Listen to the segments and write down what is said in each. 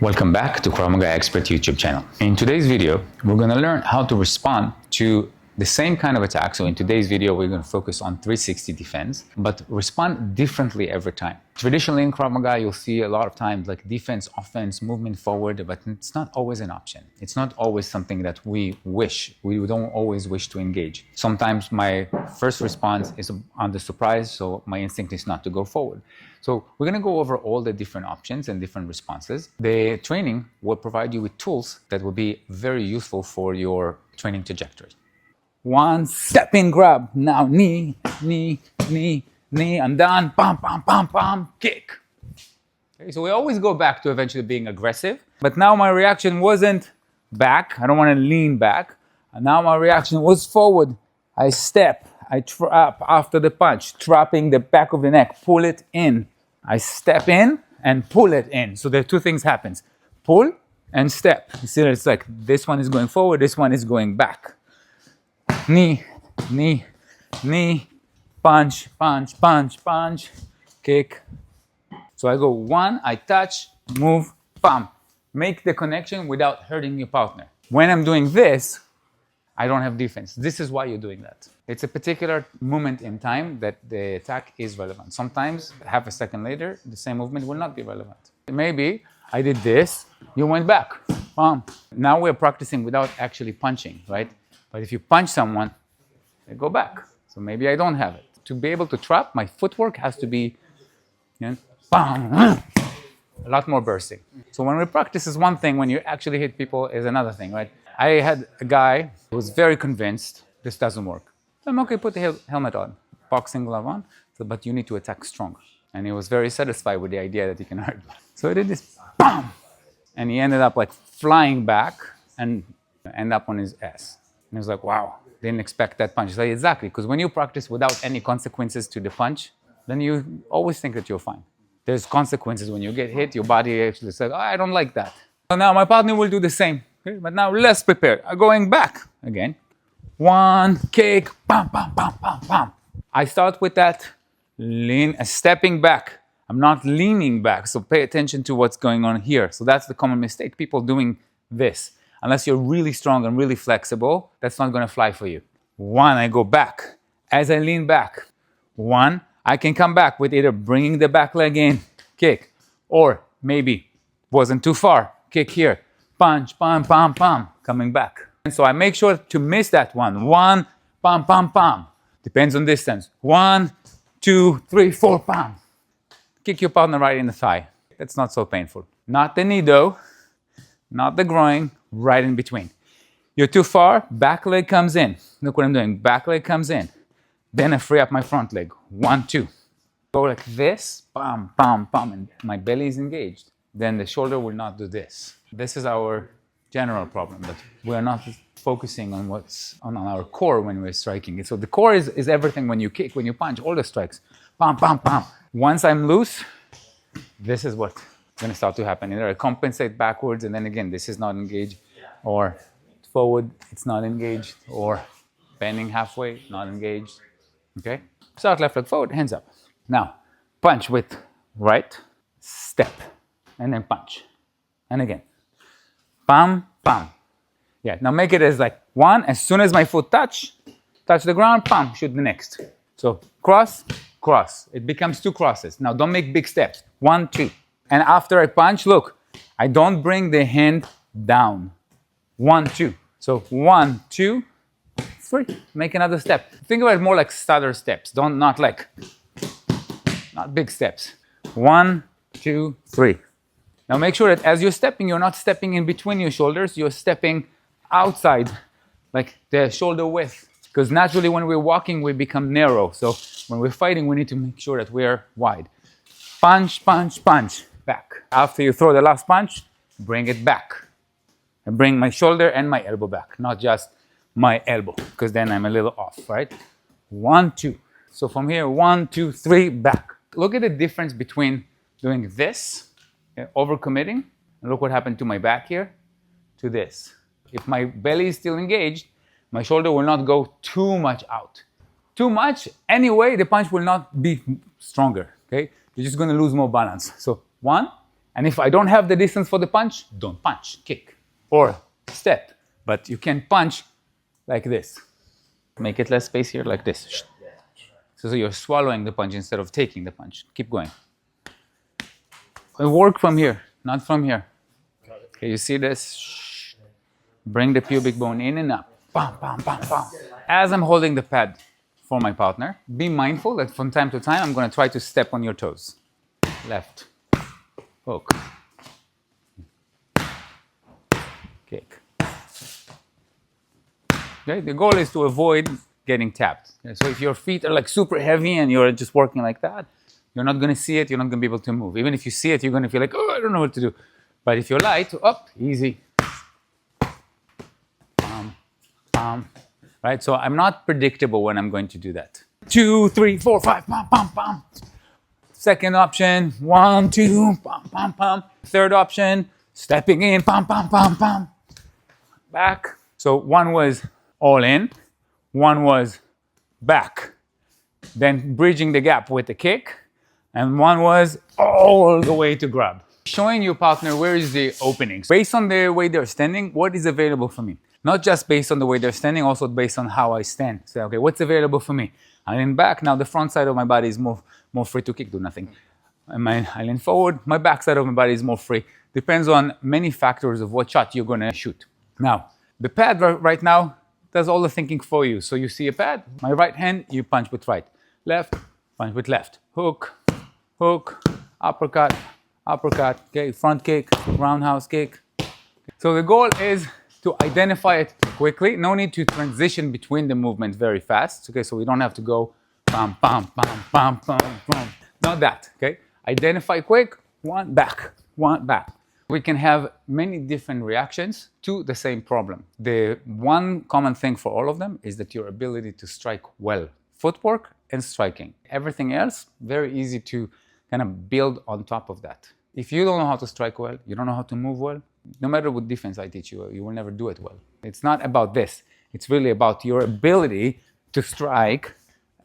Welcome back to Krav Maga Expert YouTube channel. In today's video, we're going to learn how to respond to the same kind of attack. So in today's video, we're going to focus on 360 defense, but respond differently every time. Traditionally in Krav Maga, you'll see a lot of times like defense, offense, movement forward, but it's not always an option. It's not always something that we don't always wish to engage. Sometimes my first response is on the surprise, so my instinct is not to go forward. So we're going to go over all the different options and different responses. The training will provide you with tools that will be very useful for your training trajectory. One step in grab, now knee, knee, knee, knee, I'm done, pam, pam, pam, pam, kick. Okay, so we always go back to eventually being aggressive, but now my reaction wasn't back, I don't want to lean back, and now my reaction was forward. I step, I trap after the punch, trapping the back of the neck, pull it in. I step in and pull it in. So there are two things happen. Pull and step. You see, it's like this one is going forward, this one is going back. Knee, knee, knee, punch, punch, punch, punch, kick. So I go one, I touch, move, pam. Make the connection without hurting your partner. When I'm doing this, I don't have defense. This is why you're doing that. It's a particular moment in time that the attack is relevant. Sometimes, half a second later, the same movement will not be relevant. Maybe I did this, you went back. Now we're practicing without actually punching, right? But if you punch someone, they go back. So maybe I don't have it. To be able to trap, my footwork has to be a lot more bursting. So when we practice is one thing, when you actually hit people is another thing, right? I had a guy who was very convinced this doesn't work. I'm okay, put the helmet on, boxing glove on, but you need to attack strong. And he was very satisfied with the idea that he can hurt. So I did this, BAM! And he ended up like flying back and end up on his ass. And he was like, wow, didn't expect that punch. I said, exactly, because when you practice without any consequences to the punch, then you always think that you're fine. There's consequences when you get hit, your body actually says, oh, I don't like that. So now my partner will do the same, okay? But now less prepared. Going back again. One, kick, bam, bam, bam, bam, bam. I start with that lean, stepping back. I'm not leaning back, so pay attention to what's going on here. So that's the common mistake, people doing this. Unless you're really strong and really flexible, that's not going to fly for you. One, I go back. As I lean back, one, I can come back with either bringing the back leg in, kick, or maybe wasn't too far, kick here, punch, pam, pam, pam, coming back. And so I make sure to miss that one. One, pam, pam, pam. Depends on distance. 1, 2, 3, 4, pam. Kick your partner right in the thigh. That's not so painful. Not the knee though, not the groin, right in between. You're too far, back leg comes in. Look what I'm doing, back leg comes in. Then I free up my front leg. 1, 2. Go like this, bam, bam, bam, and my belly is engaged. Then the shoulder will not do this. This is our general problem, but we're not focusing on what's on our core when we're striking. So the core is everything when you kick, when you punch, all the strikes. Bam, bam, bam. Once I'm loose, this is what's going to start to happen. Either I compensate backwards, and then again, this is not engaged, or forward, it's not engaged, or bending halfway, not engaged. Okay? Start left leg forward, hands up. Now, punch with right, step, and then punch. And again, bam, bam. Yeah, now make it as like one, as soon as my foot touch the ground, bam, shoot the next. So cross, cross. It becomes 2 crosses. Now don't make big steps. 1, 2. And after I punch, look, I don't bring the hand down. 1, 2. So 1, 2, 3. Make another step. Think about it more like stutter steps. Not big steps. 1, 2, 3. Now make sure that as you're stepping, you're not stepping in between your shoulders. You're stepping outside, like the shoulder width. Because naturally when we're walking, we become narrow. So when we're fighting, we need to make sure that we're wide. Punch, punch, punch. Back. After you throw the last punch, bring it back. And bring my shoulder and my elbow back, not just my elbow, because then I'm a little off, right? 1, 2. So from here, 1, 2, 3, back. Look at the difference between doing this, overcommitting, and look what happened to my back here, to this. If my belly is still engaged, my shoulder will not go too much out. Too much, anyway, the punch will not be stronger, okay? You're just going to lose more balance. So 1, And if I don't have the distance for the punch, don't punch, kick or step. But you can punch like this. Make it less space here, like this. So you're swallowing the punch instead of taking the punch. Keep going. Work from here, not from here. Okay, you see this? Bring the pubic bone in and up. Bam, bam, bam, bam. As I'm holding the pad for my partner, be mindful that from time to time, I'm going to try to step on your toes. Left. Hook. Kick. Okay, the goal is to avoid getting tapped. Okay, so if your feet are like super heavy and you're just working like that, you're not going to see it, you're not going to be able to move. Even if you see it, you're going to feel like, oh, I don't know what to do. But if you're light, up, easy. Right? So I'm not predictable when I'm going to do that. 2, 3, 4, 5, pam, pam, pam. Second option, 1, 2, pam, pam, pam. Third option, stepping in, pam, pam, pam, pam. Back. So one was all in, one was back. Then bridging the gap with the kick, and one was all the way to grab. Showing your partner where is the openings. Based on the way they're standing, what is available for me? Not just based on the way they're standing, also based on how I stand. So, okay, what's available for me? I lean back, now the front side of my body is more free to kick, do nothing. I lean forward, my back side of my body is more free. Depends on many factors of what shot you're gonna shoot. Now, the pad right now does all the thinking for you. So you see a pad, my right hand, you punch with right. Left, punch with left. Hook, hook, uppercut, uppercut, okay, front kick, roundhouse kick. So the goal is to identify it quickly. No need to transition between the movements very fast. Okay, so we don't have to go bam, bam, bam, bam, bam, bam. Not that, okay? Identify quick, one back, one back. We can have many different reactions to the same problem. The one common thing for all of them is that your ability to strike well. Footwork and striking. Everything else, very easy to kind of build on top of that. If you don't know how to strike well, you don't know how to move well, no matter what defense I teach you, you will never do it well. It's not about this. It's really about your ability to strike,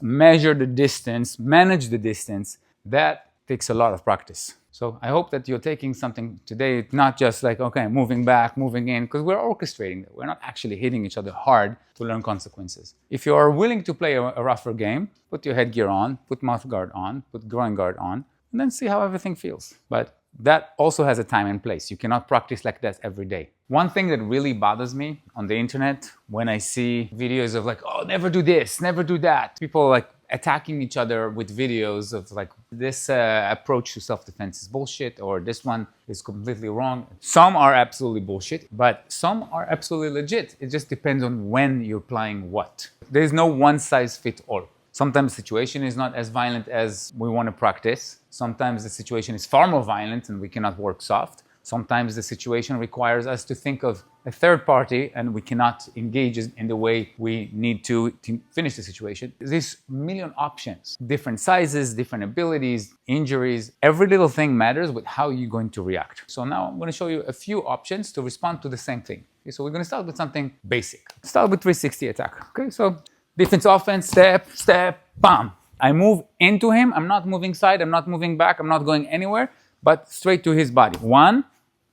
measure the distance, manage the distance. That takes a lot of practice. So I hope that you're taking something today, not just like, okay, moving back, moving in, because we're orchestrating it. We're not actually hitting each other hard to learn consequences. If you are willing to play a rougher game, put your headgear on, put mouth guard on, put groin guard on, and then see how everything feels. But that also has a time and place. You cannot practice like that every day. One thing that really bothers me on the internet when I see videos of like, oh, never do this, never do that. People like attacking each other with videos of like this approach to self-defense is bullshit or this one is completely wrong. Some are absolutely bullshit, but some are absolutely legit. It just depends on when you're applying what. There's no one size fits all. Sometimes the situation is not as violent as we want to practice. Sometimes the situation is far more violent and we cannot work soft. Sometimes the situation requires us to think of a third party and we cannot engage in the way we need to finish the situation. There's a million options, different sizes, different abilities, injuries. Every little thing matters with how you're going to react. So now I'm going to show you a few options to respond to the same thing. Okay, so we're going to start with something basic. Start with 360 attack. Okay, so defense, offense, step, step, bam. I move into him. I'm not moving side. I'm not moving back. I'm not going anywhere, but straight to his body. 1,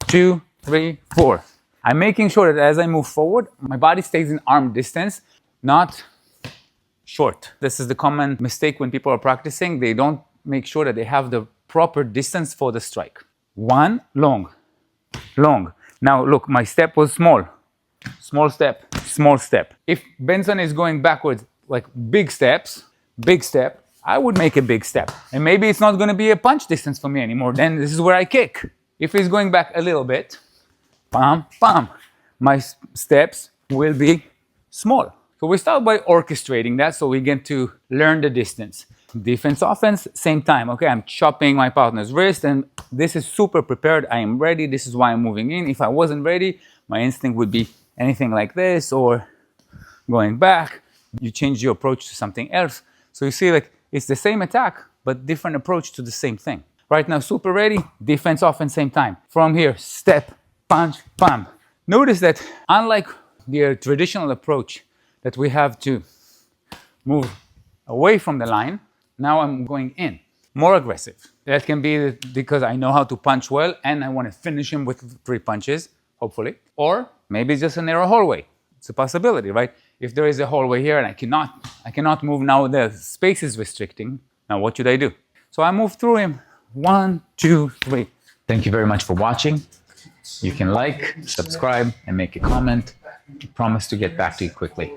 2, 3, 4. I'm making sure that as I move forward, my body stays in arm distance, not short. This is the common mistake when people are practicing. They don't make sure that they have the proper distance for the strike. 1, long, long. Now look, my step was small. Small step, small step. If Benson is going backwards, like big step, I would make a big step. And maybe it's not going to be a punch distance for me anymore. Then this is where I kick. If he's going back a little bit, bam, bam, my steps will be small. So we start by orchestrating that so we get to learn the distance. Defense, offense, same time. Okay, I'm chopping my partner's wrist and this is super prepared. I am ready. This is why I'm moving in. If I wasn't ready, my instinct would be anything like this or going back. You change your approach to something else. So you see, like, it's the same attack, but different approach to the same thing. Right now, super ready, defense, offense, same time. From here, step, punch, bam. Notice that unlike the traditional approach that we have to move away from the line, now I'm going in, more aggressive. That can be because I know how to punch well and I want to finish him with 3 punches, hopefully. Or maybe it's just a narrow hallway. It's a possibility, right? If there is a hallway here and I cannot move now, the space is restricting. Now what should I do? So I move through him. 1, 2, 3. Thank you very much for watching. You can like, subscribe, and make a comment. I promise to get back to you quickly.